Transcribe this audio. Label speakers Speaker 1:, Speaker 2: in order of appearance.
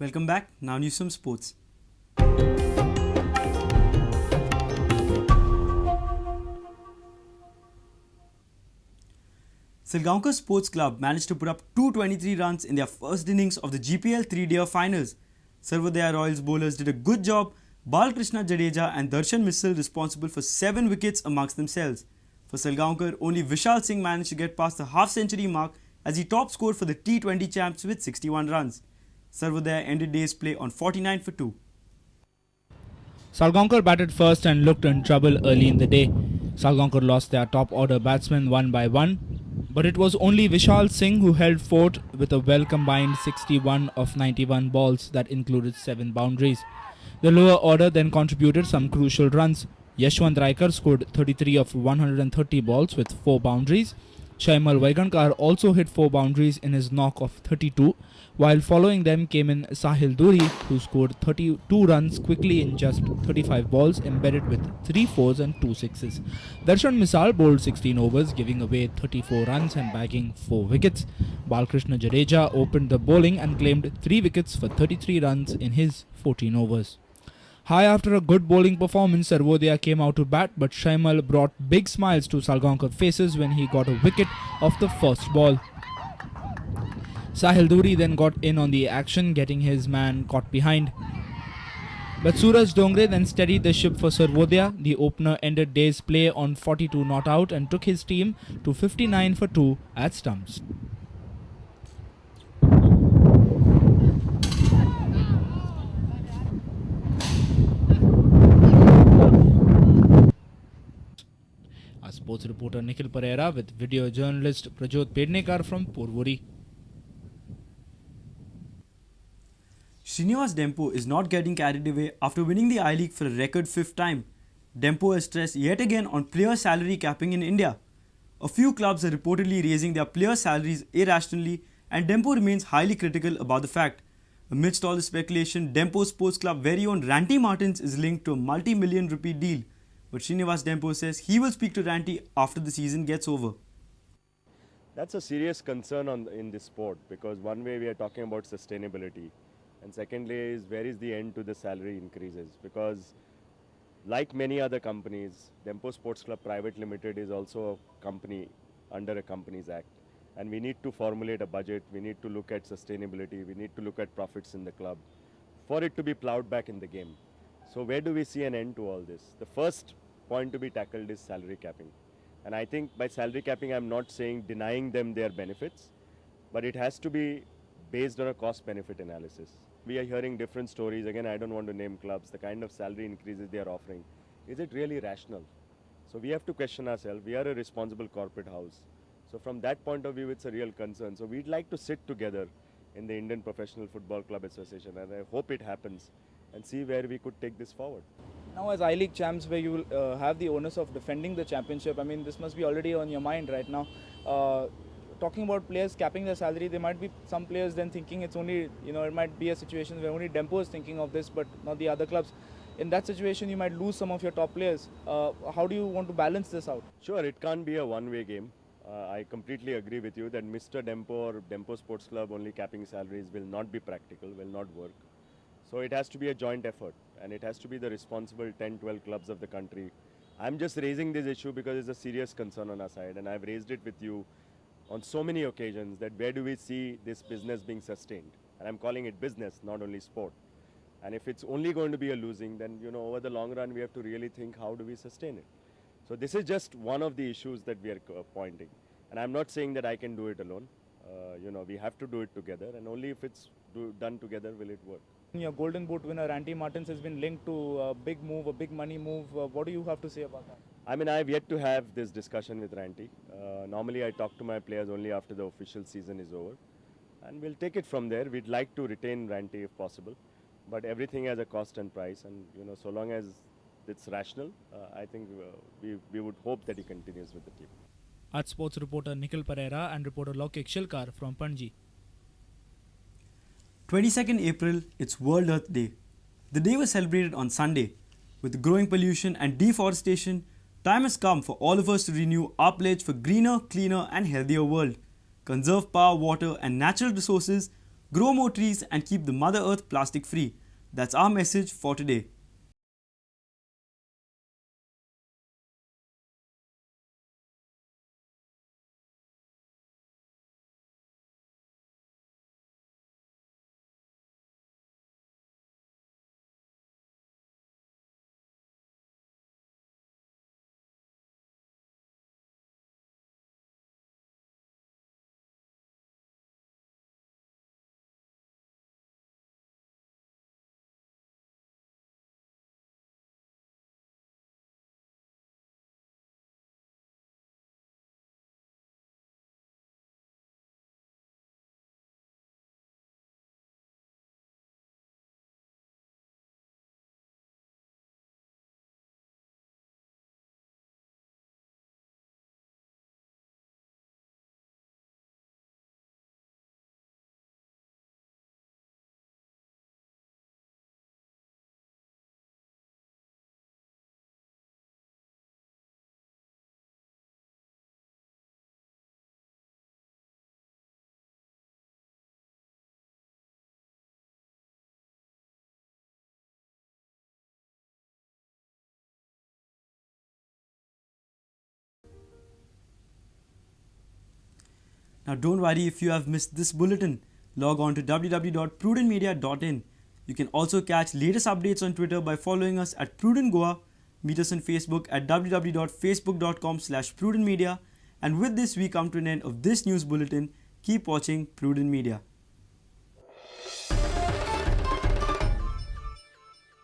Speaker 1: Welcome back. Now news from sports. Salgaonkar Sports Club managed to put up 223 runs in their first innings of the GPL 3-day finals. Sarvodaya Royals bowlers did a good job. Balkrishna Jadeja and Darshan Missal responsible for 7 wickets amongst themselves. For Salgaonkar, only Vishal Singh managed to get past the half-century mark as he top scored for the T20 champs with 61 runs. Sarvodaya ended day's play on 49 for 2.
Speaker 2: Salgaonkar batted first and looked in trouble early in the day. Salgaonkar lost their top order batsmen one by one, but it was only Vishal Singh who held fort with a well-combined 61 of 91 balls that included 7 boundaries. The lower order then contributed some crucial runs. Yashwant Raikar scored 33 of 130 balls with 4 boundaries. Shaimal Vaigankar also hit 4 boundaries in his knock of 32, while following them came in Sahil Duri, who scored 32 runs quickly in just 35 balls, embedded with 3 fours and 2 sixes. Darshan Missal bowled 16 overs, giving away 34 runs and bagging 4 wickets. Balkrishna Jadeja opened the bowling and claimed 3 wickets for 33 runs in his 14 overs. High after a good bowling performance, Sarvodaya came out to bat, but Shaimal brought big smiles to Salgaonkar faces when he got a wicket off the first ball. Sahil Duri then got in on the action, getting his man caught behind. But Suraj Dongre then steadied the ship for Sarvodaya. The opener ended day's play on 42 not out and took his team to 59 for 2 at stumps. Our sports reporter Nikhil Pereira with video journalist Prajot Pednekar from Porvoori.
Speaker 1: Shrinivas Dempo is not getting carried away after winning the I-League for a record 5th time. Dempo has stressed yet again on player salary capping in India. A few clubs are reportedly raising their player salaries irrationally, and Dempo remains highly critical about the fact. Amidst all the speculation, Dempo Sports Club very own Ranty Martins is linked to a multi-million rupee deal. But Shrinivas Dempo says he will speak to Ranty after the season gets over.
Speaker 3: That's a serious concern in this sport, because one way we are talking about sustainability, and secondly is where is the end to the salary increases, because like many other companies, Dempo Sports Club Private Limited is also a company under a Companies Act, and we need to formulate a budget, we need to look at sustainability, we need to look at profits in the club for it to be ploughed back in the game. So where do we see an end to all this? The first point to be tackled is salary capping. And I think by salary capping, I'm not saying denying them their benefits, but it has to be based on a cost-benefit analysis. We are hearing different stories. Again, I don't want to name clubs. The kind of salary increases they are offering, is it really rational? So we have to question ourselves. We are a responsible corporate house. So from that point of view, it's a real concern. So we'd like to sit together in the Indian Professional Football Club Association, and I hope it happens, and see where we could take this forward.
Speaker 4: Now as I-League champs, where you will have the onus of defending the championship, I mean, this must be already on your mind right now. Talking about players capping their salary, there might be some players then thinking it's only, it might be a situation where only Dempo is thinking of this, but not the other clubs. In that situation, you might lose some of your top players. How do you want to balance this out?
Speaker 3: Sure, it can't be a one-way game. I completely agree with you that Mr. Dempo or Dempo Sports Club only capping salaries will not be practical, will not work. So it has to be a joint effort, and it has to be the responsible 10-12 clubs of the country. I'm just raising this issue because it's a serious concern on our side, and I've raised it with you on so many occasions that where do we see this business being sustained? And I'm calling it business, not only sport. And if it's only going to be a losing, then over the long run we have to really think how do we sustain it. So this is just one of the issues that we are pointing. And I'm not saying that I can do it alone. We have to do it together, and only if it's done together will it work.
Speaker 4: Your Golden Boot winner, Ranty Martins, has been linked to a big move, a big money move. What do you have to say about that?
Speaker 3: I mean, I've yet to have this discussion with Ranty. Normally, I talk to my players only after the official season is over. And we'll take it from there. We'd like to retain Ranty if possible. But everything has a cost and price. And, so long as it's rational, I think we would hope that he continues with the team.
Speaker 2: Art sports reporter Nikhil Pereira and reporter Lokik Shilkar from Panji.
Speaker 1: 22nd April, it's World Earth Day. The day was celebrated on Sunday. With growing pollution and deforestation, time has come for all of us to renew our pledge for greener, cleaner and healthier world. Conserve power, water and natural resources, grow more trees and keep the Mother Earth plastic free. That's our message for today. Now don't worry if you have missed this bulletin. Log on to www.prudentmedia.in. You can also catch latest updates on Twitter by following us at Prudent Goa. Meet us on Facebook at www.facebook.com/prudentmedia. And with this, we come to an end of this news bulletin. Keep watching Prudent Media.